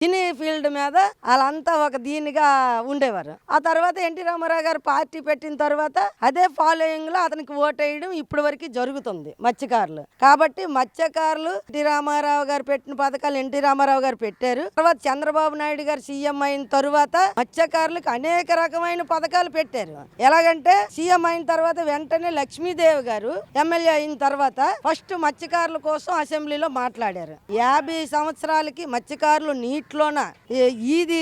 Cine field మీద వాళ్ళంతా ఒక దీనిగా ఉండేవారు. ఆ తర్వాత ఎన్టీ రామారావు గారు పార్టీ పెట్టిన తర్వాత అదే ఫాలోయింగ్ లో అతనికి ఓటేయడం ఇప్పటి వరకు జరుగుతుంది మత్స్యకారులు. కాబట్టి మత్స్యకారులు ఎన్టీ రామారావు గారు పెట్టిన పథకాలు ఎన్టీ రామారావు గారు పెట్టారు. తర్వాత చంద్రబాబు నాయుడు గారు సీఎం అయిన తరువాత మత్స్యకారులకు అనేక రకమైన పథకాలు పెట్టారు. ఎలాగంటే సీఎం అయిన తర్వాత వెంటనే లక్ష్మీదేవి గారు ఎమ్మెల్యే అయిన తర్వాత ఫస్ట్ మత్స్యకారుల కోసం అసెంబ్లీలో మాట్లాడారు. 50 సంవత్సరాలకి మత్స్యకారులు నీటిలోన ఈది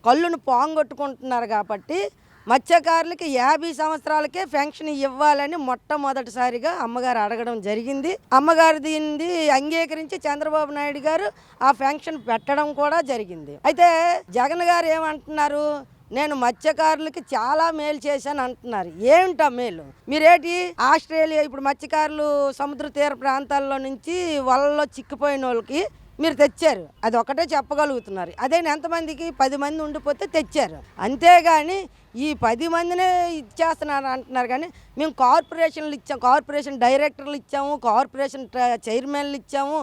కళ్ళును పాంగొట్టుకుంటున్నారు కాబట్టి మత్స్యకారులకి 50 సంవత్సరాలకే పెన్షన్ ఇవ్వాలని మొట్టమొదటిసారిగా అమ్మగారు అడగడం జరిగింది. అమ్మగారు దీన్ని అంగీకరించి చంద్రబాబు నాయుడు గారు ఆ పెన్షన్ పెట్టడం కూడా జరిగింది. అయితే జగన్ గారు ఏమంటున్నారు, నేను మత్స్యకారులకి చాలా మేలు చేశాను అంటున్నారు. ఏమిటా మేలు? మీరేటి ఆస్ట్రేలియా ఇప్పుడు మత్స్యకారులు సముద్ర తీర ప్రాంతాల్లో నుంచి వలలో చిక్కిపోయిన వాళ్ళకి మీరు తెచ్చారు, అది ఒకటే చెప్పగలుగుతున్నారు. అదే ఎంతమందికి 10 మంది ఉండిపోతే తెచ్చారు, అంతేగాని ఈ 10 మందినే ఇచ్చేస్తున్నారు అంటున్నారు. కానీ మేము కార్పొరేషన్లు ఇచ్చాము, కార్పొరేషన్ డైరెక్టర్లు ఇచ్చాము, కార్పొరేషన్ చైర్మన్లు ఇచ్చాము,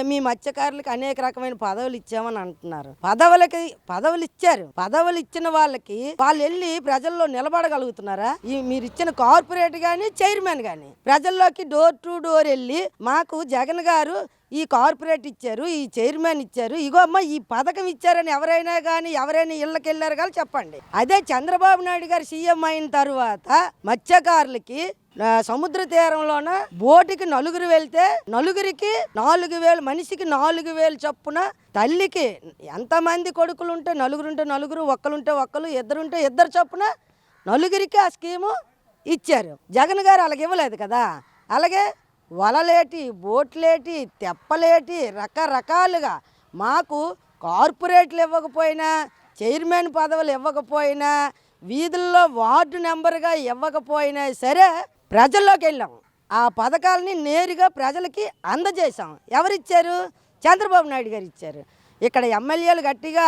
మీ మత్స్యకారులకి అనేక రకమైన పదవులు ఇచ్చామని అంటున్నారు. పదవులు ఇచ్చారు. పదవులు ఇచ్చిన వాళ్ళకి వాళ్ళు వెళ్ళి ప్రజల్లో నిలబడగలుగుతున్నారా? మీరు ఇచ్చిన కార్పొరేట్ కానీ చైర్మన్ కానీ ప్రజల్లోకి డోర్ టు డోర్ వెళ్ళి మాకు జగన్ గారు ఈ కార్పొరేట్ ఇచ్చారు, ఈ చైర్మన్ ఇచ్చారు, ఇగో అమ్మ ఈ పథకం ఇచ్చారని ఎవరైనా ఇళ్ళకి వెళ్ళారు కానీ చెప్పండి. అదే చంద్రబాబు నాయుడు గారు సీఎం అయిన తర్వాత మత్స్యకారులకి సముద్ర తీరంలోన బోటికి 4 వెళ్తే నలుగురికి 4,000, మనిషికి 4,000 చొప్పున, తల్లికి ఎంతమంది కొడుకులు ఉంటే నలుగురు, ఒక్కలుంటే ఒక్కరు, ఇద్దరుంటే ఇద్దరు చొప్పున నలుగురికి ఆ స్కీము ఇచ్చారు. జగన్ గారు అలాగే ఇవ్వలేదు కదా. అలాగే వలలేటి, బోట్లేటి, తెప్పలేటి రకరకాలుగా మాకు కార్పొరేట్లు ఇవ్వకపోయినా, చైర్మన్ పదవులు ఇవ్వకపోయినా, వీధుల్లో వార్డు నెంబర్గా ఇవ్వకపోయినా సరే ప్రజల్లోకి వెళ్ళాం. ఆ పథకాలని నేరుగా ప్రజలకి అందజేశాం. ఎవరిచ్చారు? చంద్రబాబు నాయుడు గారు ఇచ్చారు. ఇక్కడ ఎమ్మెల్యేలు గట్టిగా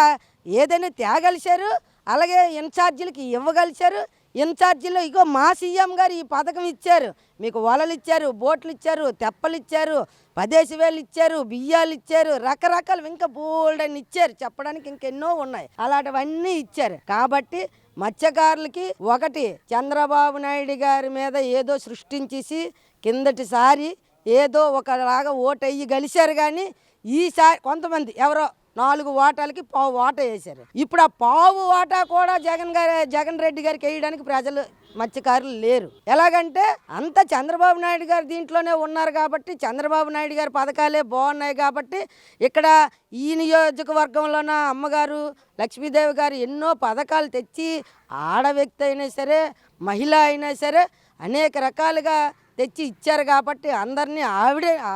ఏదైనా తేగలిశారు, అలాగే ఇన్ఛార్జీలకి ఇవ్వగలిశారు. ఇన్ఛార్జీలో ఇగో మా సీఎం గారు ఈ పథకం ఇచ్చారు, మీకు వలలు ఇచ్చారు, బోట్లు ఇచ్చారు, తెప్పలు ఇచ్చారు, 10,000 ఇచ్చారు, బియ్యాలు ఇచ్చారు, రకరకాలు ఇంకా బోల్డ్ అని ఇచ్చారు. చెప్పడానికి ఇంకెన్నో ఉన్నాయి, అలాంటివన్నీ ఇచ్చారు. కాబట్టి మత్స్యకారులకి ఒకటి చంద్రబాబు నాయుడు గారి మీద ఏదో సృష్టించేసి కిందటిసారి ఏదో ఒకలాగా ఓటయ్యి గెలిచారు. కానీ ఈసారి కొంతమంది ఎవరో 4 వాటాలకి పావు వాటా వేశారు. ఇప్పుడు ఆ పావు వాటా కూడా జగన్ రెడ్డి గారికి వేయడానికి ప్రజలు మత్స్యకారులు లేరు. ఎలాగంటే అంత చంద్రబాబు నాయుడు గారు దీంట్లోనే ఉన్నారు కాబట్టి, చంద్రబాబు నాయుడు గారి పథకాలే బాగున్నాయి కాబట్టి ఇక్కడ ఈ నియోజకవర్గంలోన అమ్మగారు లక్ష్మీదేవి గారు ఎన్నో పథకాలు తెచ్చి ఆడ వ్యక్తి అయినా సరే, మహిళ అయినా సరే అనేక రకాలుగా తెచ్చి ఇచ్చారు. కాబట్టి అందరినీ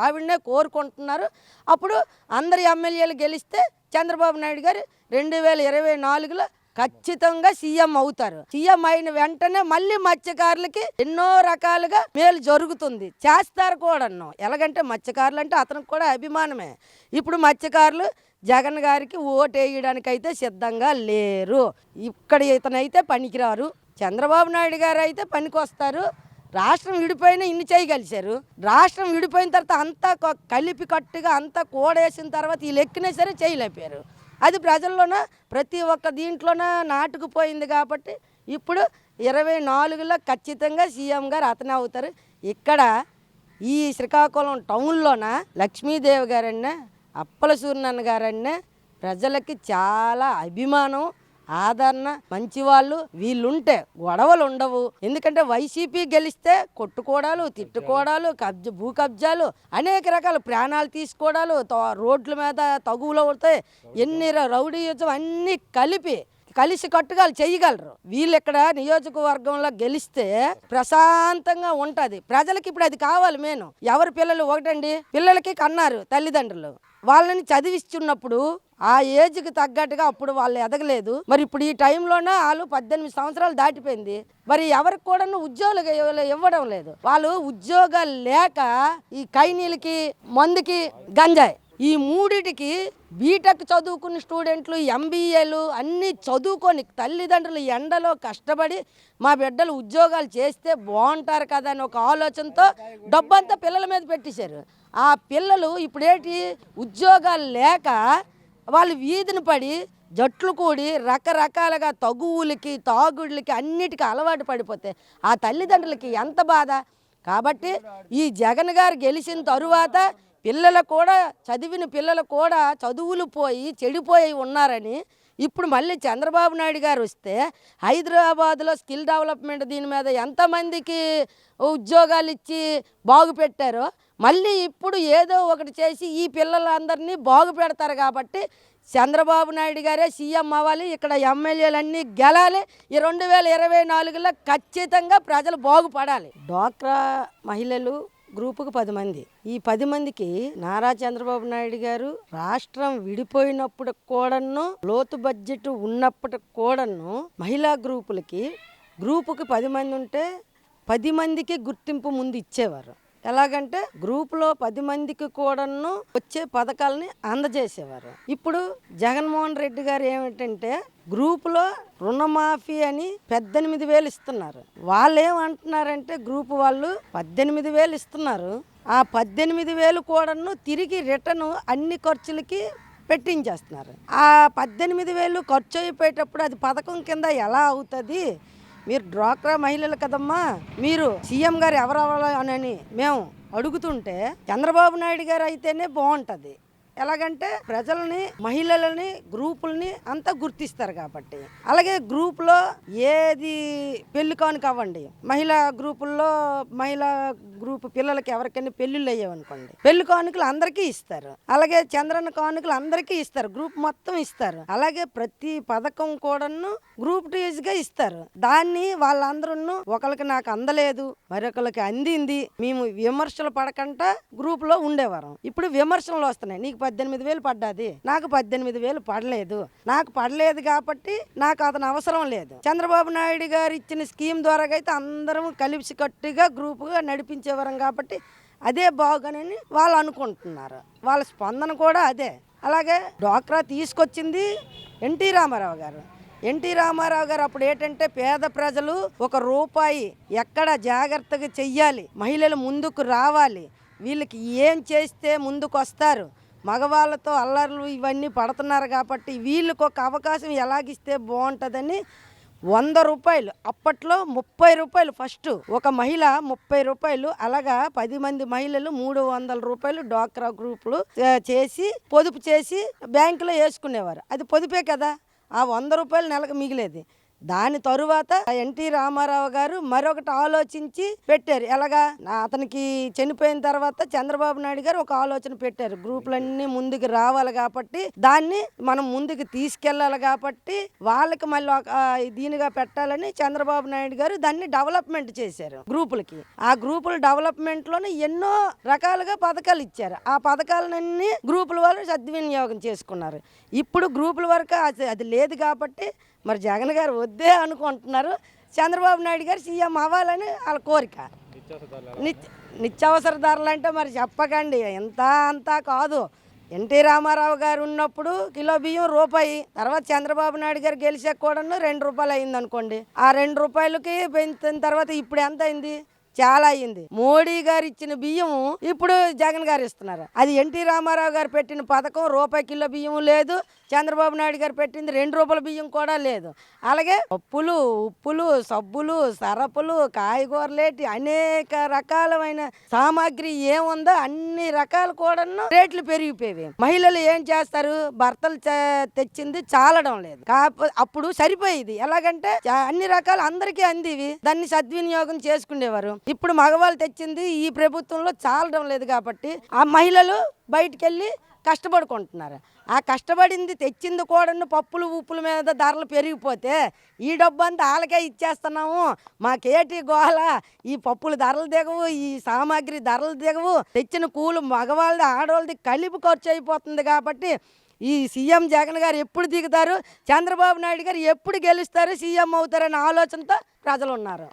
ఆవిడనే కోరుకుంటున్నారు. అప్పుడు అందరి ఎమ్మెల్యేలు గెలిస్తే చంద్రబాబు నాయుడు గారు 2024లో ఖచ్చితంగా సీఎం అవుతారు. సీఎం అయిన వెంటనే మళ్ళీ మత్స్యకారులకి ఎన్నో రకాలుగా మేలు జరుగుతుంది, చేస్తారు కూడా. ఎలాగంటే మత్స్యకారులు అంటే అతనికి కూడా అభిమానమే. ఇప్పుడు మత్స్యకారులు జగన్ గారికి ఓటు వేయడానికి అయితే సిద్ధంగా లేరు. ఇక్కడ ఇతనైతే పనికిరారు, చంద్రబాబు నాయుడు గారు అయితే పనికొస్తారు. రాష్ట్రం విడిపోయిన ఇన్ని చేయగలిశారు. రాష్ట్రం విడిపోయిన తర్వాత అంతా కలిపి కట్టుగా అంతా కూడేసిన తర్వాత ఈ లెక్కనే సరే చేయలేపారు. అది ప్రజల్లోన ప్రతి ఒక్క దీంట్లోన నాటుకుపోయింది. కాబట్టి ఇప్పుడు 24లో ఖచ్చితంగా సీఎం గారు అతనే అవుతారు. ఇక్కడ ఈ శ్రీకాకుళం టౌన్లోన లక్ష్మీదేవి గారన్న, అప్పల సూర్యనారాయణ గారన్న ప్రజలకి చాలా అభిమానం, ఆదరణ, మంచివాళ్ళు. వీళ్ళుంటే గొడవలు ఉండవు. ఎందుకంటే వైసీపీ గెలిస్తే కొట్టుకోవడాలు, తిట్టుకోవడాలు, భూ కబ్జాలు, అనేక రకాల ప్రాణాలు తీసుకోవడాలు, రోడ్ల మీద తగువులు అవుతాయి, ఎన్ని రౌడీయుజం అన్నీ కలిసి కట్టుగా చేయగలరు. వీళ్ళు ఇక్కడ నియోజకవర్గంలో గెలిస్తే ప్రశాంతంగా ఉంటుంది ప్రజలకి. ఇప్పుడు అది కావాలి. మేను ఎవరి పిల్లలు ఒకటండి, పిల్లలకి కన్నారు తల్లిదండ్రులు, వాళ్ళని చదివిస్తున్నప్పుడు ఆ ఏజ్కి తగ్గట్టుగా అప్పుడు వాళ్ళు ఎదగలేదు. మరి ఇప్పుడు ఈ టైంలోనే వాళ్ళు 18 సంవత్సరాలు దాటిపోయింది. మరి ఎవరికి కూడా ఉద్యోగాలు ఇవ్వడం లేదు. వాళ్ళు ఉద్యోగాలు లేక ఈ కైనీలకి, మందుకి, గంజాయి, ఈ మూడిటికి బీటెక్ చదువుకున్న స్టూడెంట్లు, ఎంబీఏలు అన్నీ చదువుకొని తల్లిదండ్రులు ఎండలో కష్టపడి మా బిడ్డలు ఉద్యోగాలు చేస్తే బాగుంటారు కదా అని ఒక ఆలోచనతో డబ్బంతా పిల్లల మీద పెట్టేశారు. ఆ పిల్లలు ఇప్పుడేటి ఉద్యోగాలు లేక వాళ్ళు వీధిని పడి జట్లు కూడి రకరకాలుగా తగువులకి తాగుళ్ళకి అన్నిటికీ అలవాటు పడిపోతే ఆ తల్లిదండ్రులకి ఎంత బాధ. కాబట్టి ఈ జగన్ గారు గెలిచిన తరువాత పిల్లలు కూడా చదివిన పిల్లలు కూడా చదువులు పోయి చెడిపోయి ఉన్నారని ఇప్పుడు మళ్ళీ చంద్రబాబు నాయుడు గారు వస్తే హైదరాబాద్లో స్కిల్ డెవలప్మెంట్ దీని మీద ఎంతమందికి ఉద్యోగాలు ఇచ్చి బాగు పెట్టారో మళ్ళీ ఇప్పుడు ఏదో ఒకటి చేసి ఈ పిల్లలందరినీ బాగు పెడతారు. కాబట్టి చంద్రబాబు నాయుడు గారే సీఎం అవ్వాలి, ఇక్కడ ఎమ్మెల్యేలన్నీ గెలాలి. ఈ 2024లో ఖచ్చితంగా ప్రజలు బాగుపడాలి. డ్వాక్రా మహిళలు గ్రూపుకు 10 మంది. ఈ 10 మందికి నారా చంద్రబాబు నాయుడు గారు రాష్ట్రం విడిపోయినప్పుడు కూడాను లోతు బడ్జెట్ ఉన్నప్పటికి కూడాను మహిళా గ్రూపుకి 10 మంది ఉంటే 10 మందికి గుర్తింపు ముందు ఇచ్చేవారు. ఎలాగంటే గ్రూపులో 10 మందికి కూడాను వచ్చే పథకాలని అందజేసేవారు. ఇప్పుడు జగన్మోహన్ రెడ్డి గారు ఏమిటంటే గ్రూపులో రుణమాఫీ అని 18,000 ఇస్తున్నారు. వాళ్ళు ఏమంటున్నారంటే గ్రూప్ వాళ్ళు 18,000 ఇస్తున్నారు. ఆ 18,000 కూడాను తిరిగి రిటర్న్ అన్ని ఖర్చులకి పెట్టించేస్తున్నారు. ఆ 18,000 ఖర్చు అయిపోయేటప్పుడు అది పథకం కింద ఎలా అవుతుంది? మీరు డ్వాక్రా మహిళలు కదమ్మా, మీరు సీఎం గారు ఎవరు అవ్వాలని మేము అడుగుతుంటే చంద్రబాబు నాయుడు గారు అయితేనే బాగుంటుంది. ఎలాగంటే ప్రజలని మహిళలని గ్రూపుల్ని అంతా గుర్తిస్తారు కాబట్టి. అలాగే గ్రూప్లో ఏది పెళ్లి కానుక అవ్వండి, మహిళా గ్రూపుల్లో మహిళా గ్రూప్ పిల్లలకి ఎవరికైనా పెళ్ళిళ్ళు అయ్యావనుకోండి పెళ్లి కానుకలు అందరికీ ఇస్తారు. అలాగే చంద్రన్న కానుకలు అందరికీ ఇస్తారు, గ్రూప్ మొత్తం ఇస్తారు. అలాగే ప్రతి పథకం కూడాను గ్రూప్ టీజ్గా ఇస్తారు. దాన్ని వాళ్ళందరూ ఒకరికి నాకు అందలేదు మరొకరికి అందింది మేము విమర్శలు పడకుండా గ్రూప్లో ఉండేవారు. ఇప్పుడు విమర్శలు వస్తున్నాయి, నీకు 18,000 పడ్డాది, నాకు 18,000 పడలేదు, నాకు పడలేదు కాబట్టి నాకు అతను అవసరం లేదు. చంద్రబాబు నాయుడు గారు ఇచ్చిన స్కీమ్ ద్వారా అయితే అందరం కలిసి కట్టుగా గ్రూపుగా నడిపించేవారం కాబట్టి అదే బాగునని వాళ్ళు అనుకుంటున్నారు. వాళ్ళ స్పందన కూడా అదే. అలాగే డ్వాక్రా తీసుకొచ్చింది ఎన్టీ రామారావు గారు. ఎన్టీ రామారావు గారు అప్పుడు ఏంటంటే పేద ప్రజలు ₹1 ఎక్కడ జాగ్రత్తగా చెయ్యాలి, మహిళలు ముందుకు రావాలి, వీళ్ళకి ఏం చేస్తే ముందుకు వస్తారు, మగవాళ్ళతో అల్లర్లు ఇవన్నీ పడుతున్నారు కాబట్టి వీళ్ళకి ఒక అవకాశం ఎలాగిస్తే బాగుంటుందని ₹100 అప్పట్లో ₹30 ఫస్ట్ ఒక మహిళ ₹30 అలాగా 10 మంది మహిళలు ₹300 డ్వాక్రా గ్రూపులు చేసి పొదుపు చేసి బ్యాంకులో వేసుకునేవారు. అది పొదుపే కదా, ఆ ₹100 నెలకు మిగిలేది. దాని తరువాత ఎన్టీ రామారావు గారు మరొకటి ఆలోచించి పెట్టారు. ఎలాగా అతనికి చనిపోయిన తర్వాత చంద్రబాబు నాయుడు గారు ఒక ఆలోచన పెట్టారు, గ్రూపులన్నీ ముందుకు రావాలి కాబట్టి దాన్ని మనం ముందుకు తీసుకెళ్ళాలి కాబట్టి వాళ్ళకి మళ్ళీ దీనిగా పెట్టాలని చంద్రబాబు నాయుడు గారు దాన్ని డెవలప్మెంట్ చేశారు గ్రూపులకి. ఆ గ్రూపుల డెవలప్మెంట్లోనే ఎన్నో రకాలుగా పథకాలు ఇచ్చారు. ఆ పథకాలన్నీ గ్రూపుల వాళ్ళు సద్వినియోగం చేసుకున్నారు. ఇప్పుడు గ్రూపుల వరకు అది లేదు కాబట్టి మరి జగన్ గారు వద్దే అనుకుంటున్నారు. చంద్రబాబు నాయుడు గారు సీఎం అవ్వాలని వాళ్ళ కోరిక. నిత్యావసర ధరలు అంటే మరి చెప్పకండి, ఎంత అంతా కాదు. ఎన్టీ రామారావు గారు ఉన్నప్పుడు కిలో బియ్యం ₹1, తర్వాత చంద్రబాబు నాయుడు గారు గెలిచాక కూడా ₹2 అయింది అనుకోండి. ఆ ₹2కి పెంచిన తర్వాత ఇప్పుడు ఎంత అయింది? చాలా అయ్యింది. మోడీ గారు ఇచ్చిన బియ్యం ఇప్పుడు జగన్ గారు ఇస్తున్నారు. అది ఎన్టీ రామారావు గారు పెట్టిన పథకం ₹1 కిలో బియ్యం లేదు, చంద్రబాబు నాయుడు గారు పెట్టింది ₹2 బియ్యం కూడా లేదు. అలాగే పప్పులు, ఉప్పులు, సబ్బులు, సరపులు, కాయగూరలేటి అనేక రకాలమైన సామాగ్రి ఏముందో అన్ని రకాలు కూడా రేట్లు పెరిగిపోయేవి. మహిళలు ఏం చేస్తారు, భర్తలు తెచ్చింది చాలడం లేదు, అప్పుడు సరిపోయేది. ఎలాగంటే అన్ని రకాలు అందరికీ అందివి, దాన్ని సద్వినియోగం చేసుకునేవారు. ఇప్పుడు మగవాళ్ళు తెచ్చింది ఈ ప్రభుత్వంలో చాలడం లేదు కాబట్టి ఆ మహిళలు బయటికెళ్ళి కష్టపడుకుంటున్నారు. ఆ కష్టపడింది తెచ్చింది కూడా పప్పులు ఉప్పుల మీద ధరలు పెరిగిపోతే ఈ డబ్బు అంతా వాళ్ళకే ఇచ్చేస్తున్నాము, మాకేటి గోల, ఈ పప్పుల ధరలు దిగవు, ఈ సామాగ్రి ధరలు దిగవు, తెచ్చిన కూలు మగవాళ్ళది ఆడవాళ్ళది కలిపి ఖర్చు అయిపోతుంది. కాబట్టి ఈ సీఎం జగన్ గారు ఎప్పుడు దిగుతారు, చంద్రబాబు నాయుడు గారు ఎప్పుడు గెలుస్తారు, సీఎం అవుతారనే ఆలోచనతో ప్రజలు ఉన్నారు.